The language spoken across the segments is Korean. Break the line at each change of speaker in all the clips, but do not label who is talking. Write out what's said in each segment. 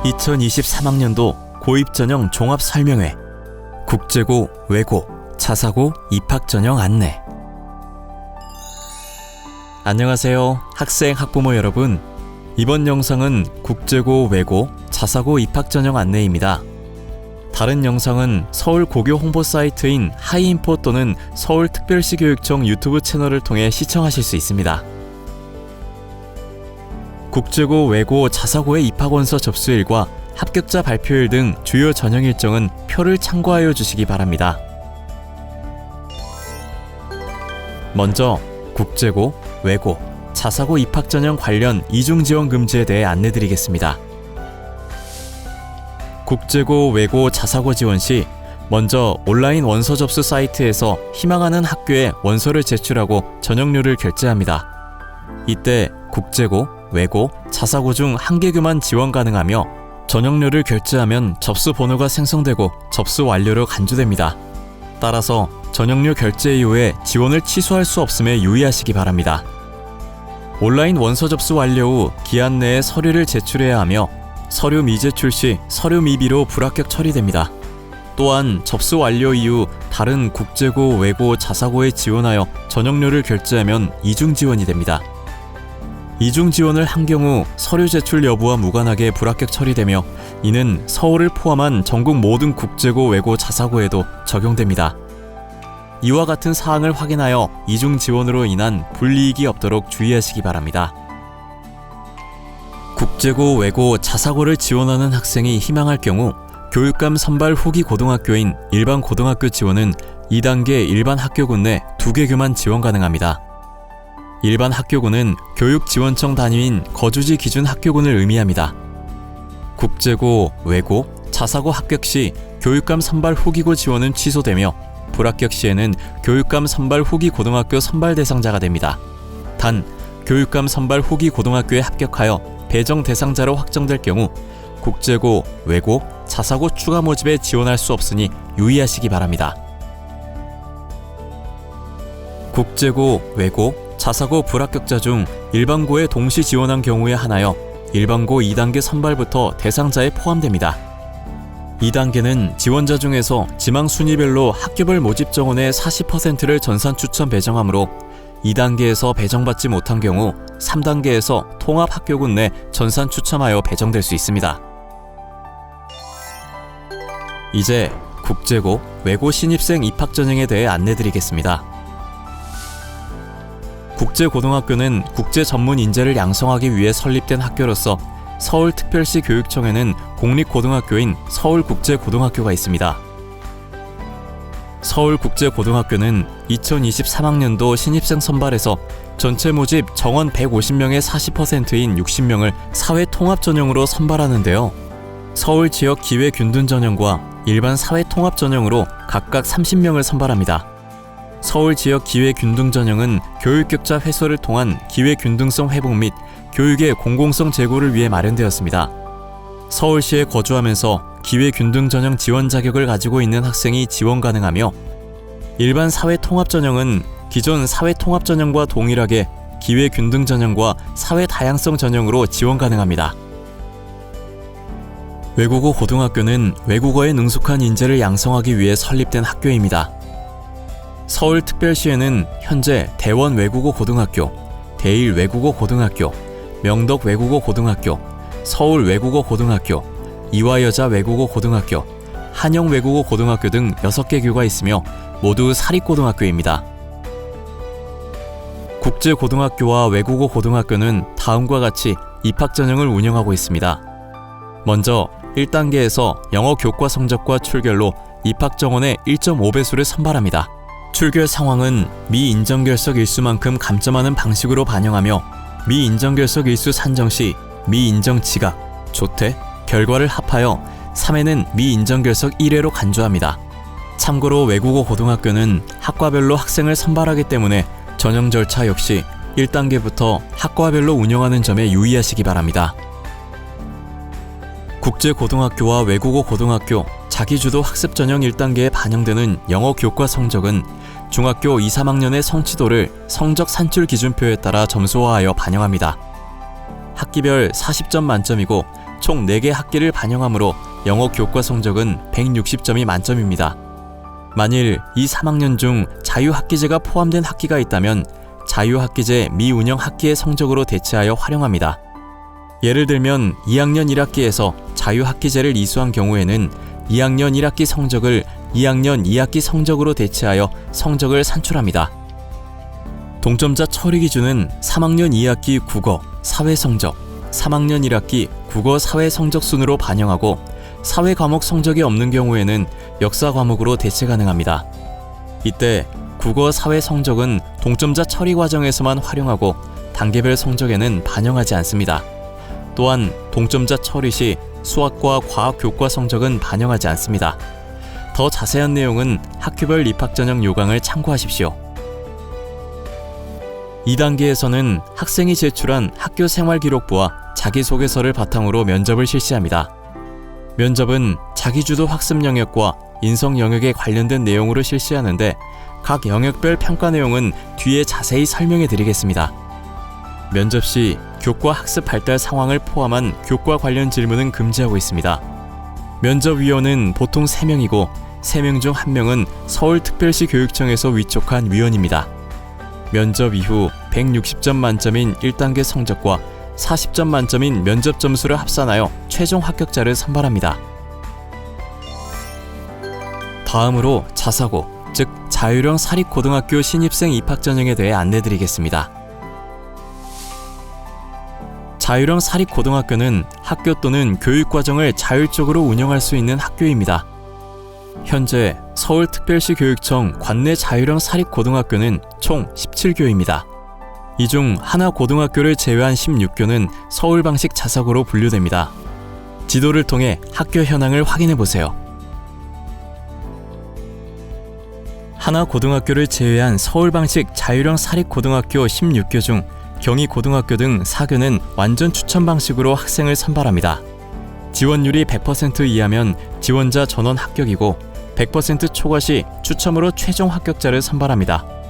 2023학년도 고입전형 종합설명회, 국제고 외고 자사고 입학전형 안내. 안녕하세요, 학생 학부모 여러분. 이번 영상은 국제고 외고 자사고 입학전형 안내입니다. 다른 영상은 서울 고교 홍보 사이트인 하이인포 또는 서울특별시교육청 유튜브 채널을 통해 시청하실 수 있습니다. 국제고 외고 자사고의 입학원서 접수일과 합격자 발표일 등 주요 전형 일정은 표를 참고하여 주시기 바랍니다. 먼저 국제고, 외고, 자사고 입학전형 관련 이중지원 금지에 대해 안내드리겠습니다. 국제고, 외고, 자사고 지원 시 먼저 온라인 원서 접수 사이트에서 희망하는 학교에 원서를 제출하고 전형료를 결제합니다. 이때 국제고, 외고, 자사고 중 한 개교만 지원 가능하며 전형료를 결제하면 접수 번호가 생성되고 접수 완료로 간주됩니다. 따라서 전형료 결제 이후에 지원을 취소할 수 없음에 유의하시기 바랍니다. 온라인 원서 접수 완료 후 기한 내에 서류를 제출해야 하며 서류 미제출 시 서류 미비로 불합격 처리됩니다. 또한 접수 완료 이후 다른 국제고, 외고, 자사고에 지원하여 전형료를 결제하면 이중 지원이 됩니다. 이중 지원을 한 경우 서류 제출 여부와 무관하게 불합격 처리되며 이는 서울을 포함한 전국 모든 국제고, 외고, 자사고에도 적용됩니다. 이와 같은 사항을 확인하여 이중 지원으로 인한 불이익이 없도록 주의하시기 바랍니다. 국제고, 외고, 자사고를 지원하는 학생이 희망할 경우 교육감 선발 후기 고등학교인 일반 고등학교 지원은 2단계 일반 학교군 내 2개교만 지원 가능합니다. 일반 학교군은 교육지원청 단위인 거주지 기준 학교군을 의미합니다. 국제고, 외고, 자사고 합격 시 교육감 선발 후기고 지원은 취소되며 불합격 시에는 교육감 선발 후기 고등학교 선발 대상자가 됩니다. 단, 교육감 선발 후기 고등학교에 합격하여 배정 대상자로 확정될 경우 국제고, 외고, 자사고 추가 모집에 지원할 수 없으니 유의하시기 바랍니다. 국제고, 외고, 자사고 불합격자 중 일반고에 동시 지원한 경우에 한하여 일반고 2단계 선발부터 대상자에 포함됩니다. 2단계는 지원자 중에서 지망 순위별로 학교별 모집 정원의 40%를 전산 추천 배정하므로 2단계에서 배정받지 못한 경우 3단계에서 통합학교군 내 전산 추첨하여 배정될 수 있습니다. 이제 국제고, 외고 신입생 입학전형에 대해 안내드리겠습니다. 국제고등학교는 국제 전문 인재를 양성하기 위해 설립된 학교로서 서울특별시 교육청에는 공립고등학교인 서울국제고등학교가 있습니다. 서울국제고등학교는 2023학년도 신입생 선발에서 전체 모집 정원 150명의 40%인 60명을 사회통합전형으로 선발하는데요. 서울 지역 기회균등 전형과 일반 사회통합 전형으로 각각 30명을 선발합니다. 서울 지역 기회균등 전형은 교육격차 해소를 통한 기회균등성 회복 및 교육의 공공성 제고를 위해 마련되었습니다. 서울시에 거주하면서 기회균등 전형 지원 자격을 가지고 있는 학생이 지원 가능하며 일반 사회통합 전형은 기존 사회통합 전형과 동일하게 기회균등 전형과 사회다양성 전형으로 지원 가능합니다. 외국어 고등학교는 외국어에 능숙한 인재를 양성하기 위해 설립된 학교입니다. 서울특별시에는 현재 대원 외국어 고등학교, 대일 외국어 고등학교, 명덕 외국어 고등학교, 서울 외국어 고등학교, 이화여자 외국어 고등학교, 한영 외국어 고등학교 등 6개 교가 있으며 모두 사립고등학교입니다. 국제고등학교와 외국어 고등학교는 다음과 같이 입학전형을 운영하고 있습니다. 먼저 1단계에서 영어 교과 성적과 출결로 입학정원의 1.5배수를 선발합니다. 출결 상황은 미인정결석 일수만큼 감점하는 방식으로 반영하며 미인정결석 일수 산정 시 미인정 지각, 조퇴, 결과를 합하여 3회는 미인정결석 1회로 간주합니다. 참고로 외국어 고등학교는 학과별로 학생을 선발하기 때문에 전형 절차 역시 1단계부터 학과별로 운영하는 점에 유의하시기 바랍니다. 국제고등학교와 외국어 고등학교, 자기주도 학습 전형 1단계에 반영되는 영어 교과 성적은 중학교 2, 3학년의 성취도를 성적 산출 기준표에 따라 점수화하여 반영합니다. 학기별 40점 만점이고 총 4개 학기를 반영하므로 영어 교과 성적은 160점이 만점입니다. 만일 이 3학년 중 자유학기제가 포함된 학기가 있다면 자유학기제 미운영 학기의 성적으로 대체하여 활용합니다. 예를 들면 2학년 1학기에서 자유학기제를 이수한 경우에는 2학년 1학기 성적을 2학년 2학기 성적으로 대체하여 성적을 산출합니다. 동점자 처리 기준은 3학년 2학기 국어, 사회 성적, 3학년 1학기 국어, 사회 성적 순으로 반영하고 사회 과목 성적이 없는 경우에는 역사 과목으로 대체 가능합니다. 이때 국어, 사회 성적은 동점자 처리 과정에서만 활용하고 단계별 성적에는 반영하지 않습니다. 또한 동점자 처리 시 수학과 과학 교과 성적은 반영하지 않습니다. 더 자세한 내용은 학교별 입학전형 요강을 참고하십시오. 2단계에서는 학생이 제출한 학교 생활기록부와 자기소개서를 바탕으로 면접을 실시합니다. 면접은 자기주도 학습 영역과 인성 영역에 관련된 내용으로 실시하는데 각 영역별 평가 내용은 뒤에 자세히 설명해 드리겠습니다. 면접 시 교과 학습 발달 상황을 포함한 교과 관련 질문은 금지하고 있습니다. 면접위원은 보통 3명이고 3명 중 1명은 서울특별시 교육청에서 위촉한 위원입니다. 면접 이후 160점 만점인 1단계 성적과 40점 만점인 면접 점수를 합산하여 최종 합격자를 선발합니다. 다음으로 자사고, 즉 자율형 사립고등학교 신입생 입학전형에 대해 안내드리겠습니다. 자율형 사립고등학교는 학교 또는 교육과정을 자율적으로 운영할 수 있는 학교입니다. 현재 서울특별시 교육청 관내 자율형 사립고등학교는 총 17교입니다. 이 중 하나고등학교를 제외한 16교는 서울 방식 자사고로 분류됩니다. 지도를 통해 학교 현황을 확인해 보세요. 하나고등학교를 제외한 서울 방식 자율형 사립고등학교 16교 중 경희고등학교 등 4교는 완전 추천 방식으로 학생을 선발합니다. 지원율이 100% 이하면 지원자 전원 합격이고 100% 초과 시 추첨으로 최종 합격자를 선발합니다.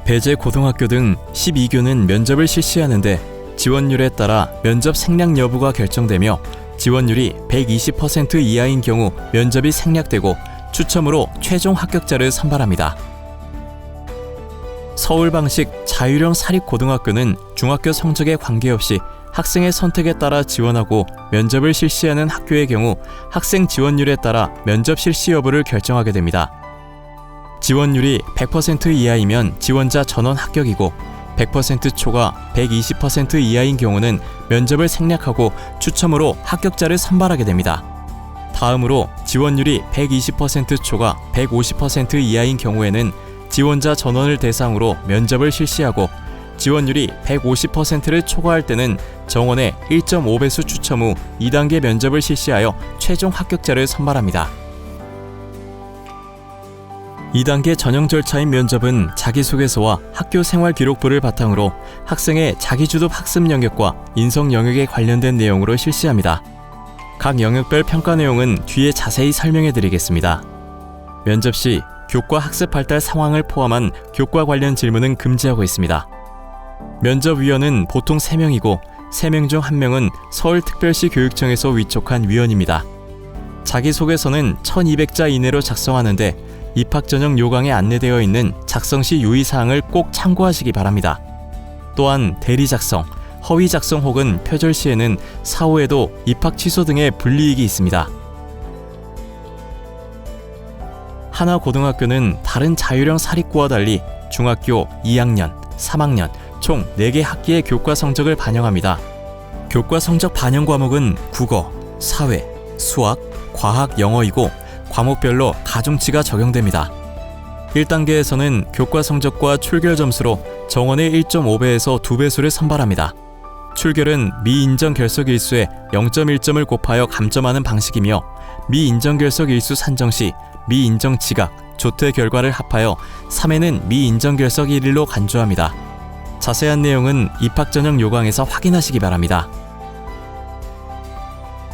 배재고등학교 등 12교는 면접을 실시하는데 지원율에 따라 면접 생략 여부가 결정되며 지원율이 120% 이하인 경우 면접이 생략되고 추첨으로 최종 합격자를 선발합니다. 서울 방식 자율형 사립고등학교는 중학교 성적에 관계없이 학생의 선택에 따라 지원하고 면접을 실시하는 학교의 경우 학생 지원율에 따라 면접 실시 여부를 결정하게 됩니다. 지원율이 100% 이하이면 지원자 전원 합격이고 100% 초과 120% 이하인 경우는 면접을 생략하고 추첨으로 합격자를 선발하게 됩니다. 다음으로 지원율이 120% 초과 150% 이하인 경우에는 지원자 전원을 대상으로 면접을 실시하고 지원율이 150%를 초과할 때는 정원의 1.5배수 추첨 후 2단계 면접을 실시하여 최종 합격자를 선발합니다. 2단계 전형 절차인 면접은 자기소개서와 학교 생활 기록부를 바탕으로 학생의 자기주도 학습 영역과 인성 영역에 관련된 내용으로 실시합니다. 각 영역별 평가 내용은 뒤에 자세히 설명해 드리겠습니다. 면접 시 교과 학습 발달 상황을 포함한 교과 관련 질문은 금지하고 있습니다. 면접위원은 보통 3명이고 3명 중 1명은 서울특별시 교육청에서 위촉한 위원입니다. 자기소개서는 1200자 이내로 작성하는데 입학전형 요강에 안내되어 있는 작성 시 유의사항을 꼭 참고하시기 바랍니다. 또한 대리 작성, 허위 작성 혹은 표절 시에는 사후에도 입학 취소 등의 불이익이 있습니다. 하나고등학교는 다른 자율형 사립고와 달리 중학교 2학년, 3학년 총 4개 학기의 교과 성적을 반영합니다. 교과 성적 반영 과목은 국어, 사회, 수학, 과학, 영어이고 과목별로 가중치가 적용됩니다. 1단계에서는 교과 성적과 출결 점수로 정원의 1.5배에서 2배수를 선발합니다. 출결은 미인정 결석 일수에 0.1점을 곱하여 감점하는 방식이며 미인정 결석 일수 산정 시 미인정 지각, 조퇴 결과를 합하여 3회는 미인정 결석 1일로 간주합니다. 자세한 내용은 입학전형 요강에서 확인하시기 바랍니다.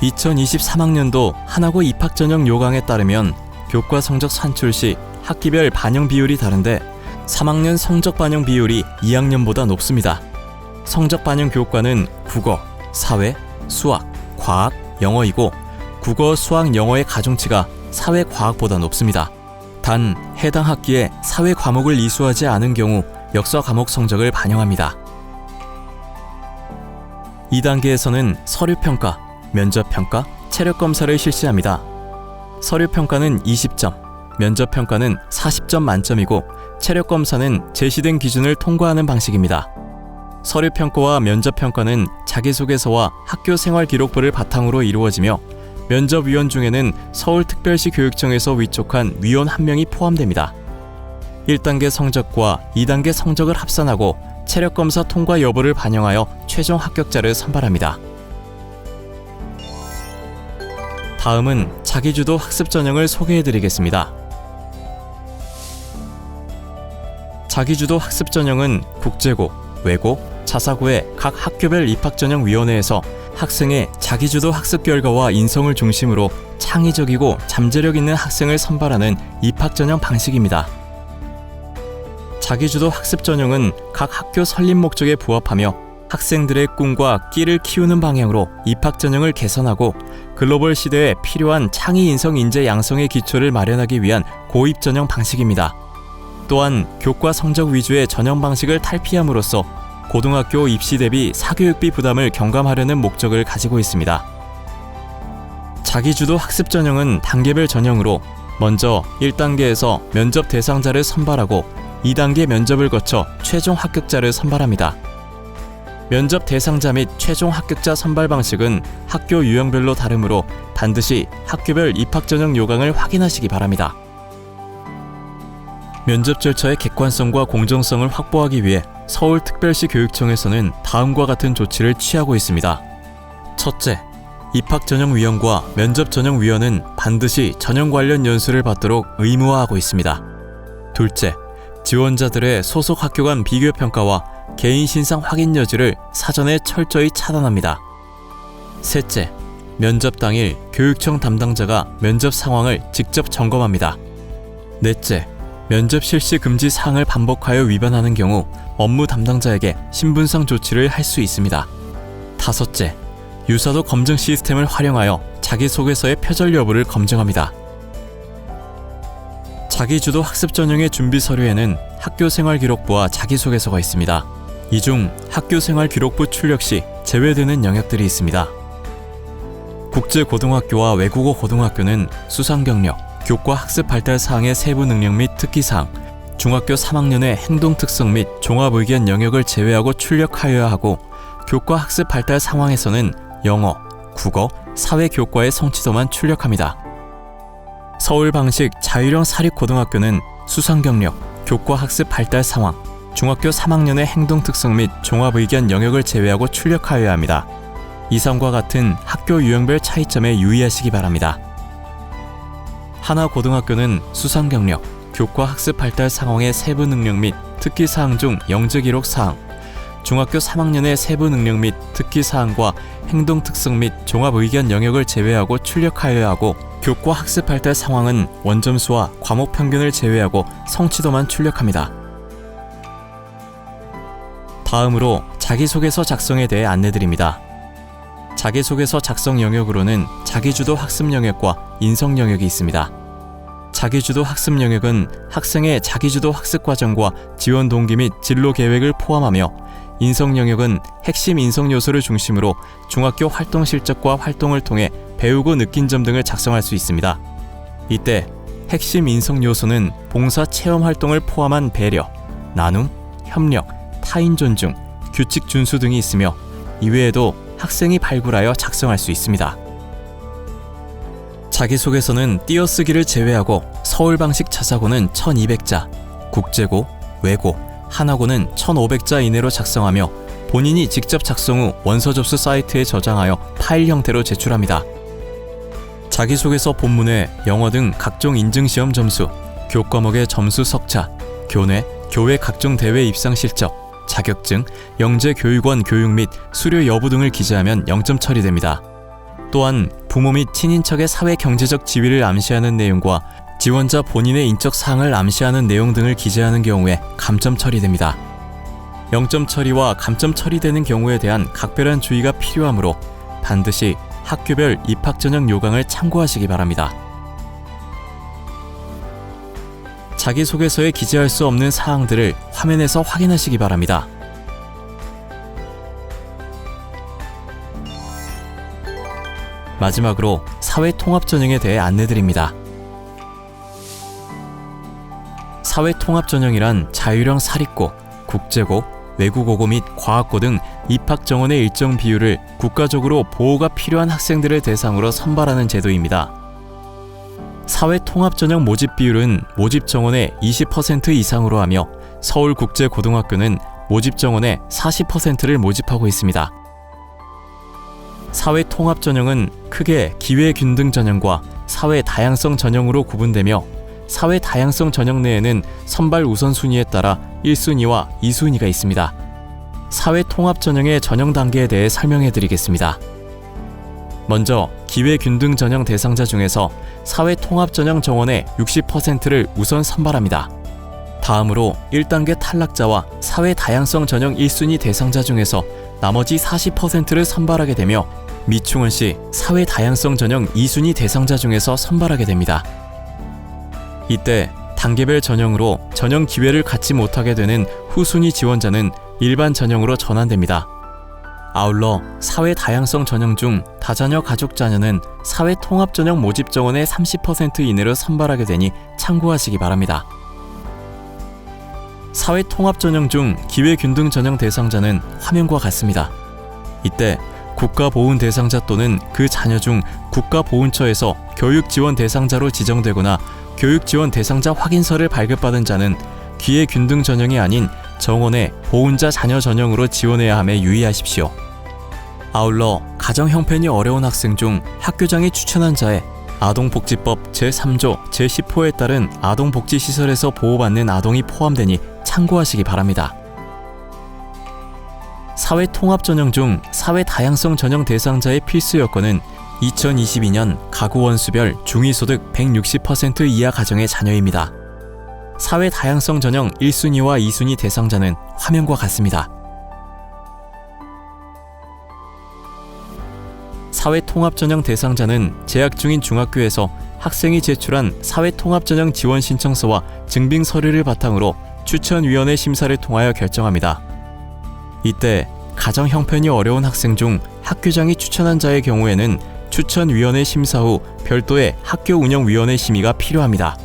2023학년도 하나고 입학전형 요강에 따르면 교과 성적 산출 시 학기별 반영 비율이 다른데 3학년 성적 반영 비율이 2학년보다 높습니다. 성적 반영 교과는 국어, 사회, 수학, 과학, 영어이고 국어, 수학, 영어의 가중치가 사회, 과학보다 높습니다. 단 해당 학기에 사회 과목을 이수하지 않은 경우 역사 과목 성적을 반영합니다. 2단계에서는 서류평가, 면접평가, 체력검사를 실시합니다. 서류평가는 20점, 면접평가는 40점 만점이고 체력검사는 제시된 기준을 통과하는 방식입니다. 서류평가와 면접평가는 자기소개서와 학교생활기록부를 바탕으로 이루어지며 면접위원 중에는 서울특별시 교육청에서 위촉한 위원 1명이 포함됩니다. 1단계 성적과 2단계 성적을 합산하고 체력검사 통과 여부를 반영하여 최종 합격자를 선발합니다. 다음은 자기주도 학습 전형을 소개해드리겠습니다. 자기주도 학습 전형은 국제고, 외고, 자사고의 각 학교별 입학전형위원회에서 학생의 자기주도 학습 결과와 인성을 중심으로 창의적이고 잠재력 있는 학생을 선발하는 입학전형 방식입니다. 자기주도 학습 전형은 각 학교 설립 목적에 부합하며 학생들의 꿈과 끼를 키우는 방향으로 입학전형을 개선하고 글로벌 시대에 필요한 창의 인성 인재 양성의 기초를 마련하기 위한 고입전형 방식입니다. 또한 교과 성적 위주의 전형 방식을 탈피함으로써 고등학교 입시 대비 사교육비 부담을 경감하려는 목적을 가지고 있습니다. 자기주도 학습 전형은 단계별 전형으로 먼저 1단계에서 면접 대상자를 선발하고 2단계 면접을 거쳐 최종 합격자를 선발합니다. 면접 대상자 및 최종 합격자 선발 방식은 학교 유형별로 다르므로 반드시 학교별 입학 전형 요강을 확인하시기 바랍니다. 면접 절차의 객관성과 공정성을 확보하기 위해 서울특별시 교육청에서는 다음과 같은 조치를 취하고 있습니다. 첫째, 입학전형위원과 면접전형위원은 반드시 전형 관련 연수를 받도록 의무화하고 있습니다. 둘째, 지원자들의 소속 학교 간 비교평가와 개인 신상 확인 여지를 사전에 철저히 차단합니다. 셋째, 면접 당일 교육청 담당자가 면접 상황을 직접 점검합니다. 넷째, 면접 실시 금지 사항을 반복하여 위반하는 경우 업무 담당자에게 신분상 조치를 할 수 있습니다. 다섯째, 유사도 검증 시스템을 활용하여 자기소개서의 표절 여부를 검증합니다. 자기주도 학습 전형의 준비 서류에는 학교생활기록부와 자기소개서가 있습니다. 이 중 학교생활기록부 출력 시 제외되는 영역들이 있습니다. 국제고등학교와 외국어 고등학교는 수상경력, 교과 학습 발달 사항의 세부 능력 및 특기사항, 중학교 3학년의 행동 특성 및 종합의견 영역을 제외하고 출력하여야 하고 교과 학습 발달 상황에서는 영어, 국어, 사회 교과의 성취도만 출력합니다. 서울 방식 자율형 사립고등학교는 수상경력, 교과 학습 발달 상황, 중학교 3학년의 행동 특성 및 종합의견 영역을 제외하고 출력하여야 합니다. 이상과 같은 학교 유형별 차이점에 유의하시기 바랍니다. 하나고등학교는 수상경력, 교과 학습 발달 상황의 세부 능력 및 특기사항 중 영재기록 사항, 중학교 3학년의 세부 능력 및 특기사항과 행동 특성 및 종합의견 영역을 제외하고 출력하여야 하고 교과 학습 발달 상황은 원점수와 과목 평균을 제외하고 성취도만 출력합니다. 다음으로 자기소개서 작성에 대해 안내드립니다. 자기소개서 작성 영역으로는 자기주도 학습 영역과 인성 영역이 있습니다. 자기주도 학습 영역은 학생의 자기주도 학습 과정과 지원 동기 및 진로 계획을 포함하며 인성 영역은 핵심 인성 요소를 중심으로 중학교 활동 실적과 활동을 통해 배우고 느낀 점 등을 작성할 수 있습니다. 이때 핵심 인성 요소는 봉사 체험 활동을 포함한 배려, 나눔, 협력, 타인 존중, 규칙 준수 등이 있으며 이외에도 학생이 발굴하여 작성할 수 있습니다. 자기소개서는 띄어쓰기를 제외하고 서울 방식 자사고는 1200자, 국제고, 외고, 하나고는 1500자 이내로 작성하며 본인이 직접 작성 후 원서 접수 사이트에 저장하여 파일 형태로 제출합니다. 자기소개서 본문에 영어 등 각종 인증시험 점수, 교과목의 점수 석차, 교내, 교회 각종 대회 입상 실적, 자격증, 영재 교육원 교육 및 수료 여부 등을 기재하면 0점 처리됩니다. 또한 부모 및 친인척의 사회 경제적 지위를 암시하는 내용과 지원자 본인의 인적 사항을 암시하는 내용 등을 기재하는 경우에 감점 처리됩니다. 영점 처리와 감점 처리되는 경우에 대한 각별한 주의가 필요하므로 반드시 학교별 입학 전형 요강을 참고하시기 바랍니다. 자기소개서에 기재할 수 없는 사항들을 화면에서 확인하시기 바랍니다. 마지막으로 사회통합전형에 대해 안내드립니다. 사회통합전형이란 자율형 사립고, 국제고, 외국어고 및 과학고 등 입학 정원의 일정 비율을 국가적으로 보호가 필요한 학생들을 대상으로 선발하는 제도입니다. 사회통합전형 모집 비율은 모집 정원의 20% 이상으로 하며 서울국제고등학교는 모집 정원의 40%를 모집하고 있습니다. 사회통합전형은 크게 기회균등 전형과 사회다양성 전형으로 구분되며 사회다양성 전형 내에는 선발 우선순위에 따라 1순위와 2순위가 있습니다. 사회통합전형의 전형 단계에 대해 설명해 드리겠습니다. 먼저 기회균등 전형 대상자 중에서 사회통합전형 정원의 60%를 우선 선발합니다. 다음으로 1단계 탈락자와 사회다양성 전형 1순위 대상자 중에서 나머지 40%를 선발하게 되며 미충원 시 사회다양성 전형 2순위 대상자 중에서 선발하게 됩니다. 이때 단계별 전형으로 전형 기회를 갖지 못하게 되는 후순위 지원자는 일반 전형으로 전환됩니다. 아울러 사회다양성 전형 중 다자녀 가족 자녀는 사회통합전형 모집 정원의 30% 이내로 선발하게 되니 참고하시기 바랍니다. 사회통합전형 중 기회균등 전형 대상자는 화면과 같습니다. 이때 국가보훈 대상자 또는 그 자녀 중 국가보훈처에서 교육지원 대상자로 지정되거나 교육지원 대상자 확인서를 발급받은 자는 기회균등 전형이 아닌 정원의 보훈자 자녀 전형으로 지원해야 함에 유의하십시오. 아울러 가정 형편이 어려운 학생 중 학교장이 추천한 자의 아동복지법 제3조 제10호에 따른 아동복지시설에서 보호받는 아동이 포함되니 참고하시기 바랍니다. 사회통합전형 중 사회다양성 전형 대상자의 필수 여건은 2022년 가구 원수별 중위소득 160% 이하 가정의 자녀입니다. 사회다양성 전형 1순위와 2순위 대상자는 화면과 같습니다. 사회통합전형 대상자는 재학 중인 중학교에서 학생이 제출한 사회통합전형 지원 신청서와 증빙 서류를 바탕으로 추천위원회 심사를 통하여 결정합니다. 이때 가정 형편이 어려운 학생 중 학교장이 추천한 자의 경우에는 추천위원회 심사 후 별도의 학교운영위원회 심의가 필요합니다.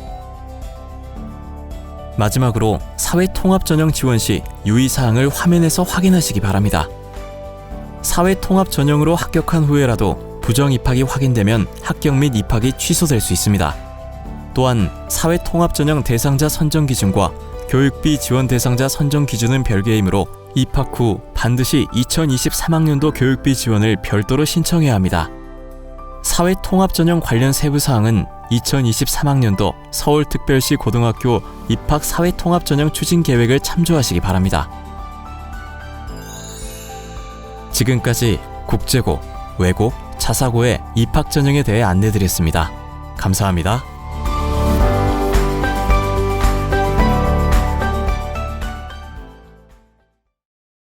마지막으로 사회통합전형 지원 시 유의사항을 화면에서 확인하시기 바랍니다. 사회통합전형으로 합격한 후에라도 부정입학이 확인되면 합격 및 입학이 취소될 수 있습니다. 또한 사회통합전형 대상자 선정 기준과 교육비 지원 대상자 선정 기준은 별개이므로 입학 후 반드시 2023학년도 교육비 지원을 별도로 신청해야 합니다. 사회통합전형 관련 세부사항은 2023학년도 서울특별시 고등학교 입학 사회통합전형 추진계획을 참조하시기 바랍니다. 지금까지 국제고, 외고, 자사고의 입학 전형에 대해 안내드렸습니다. 감사합니다.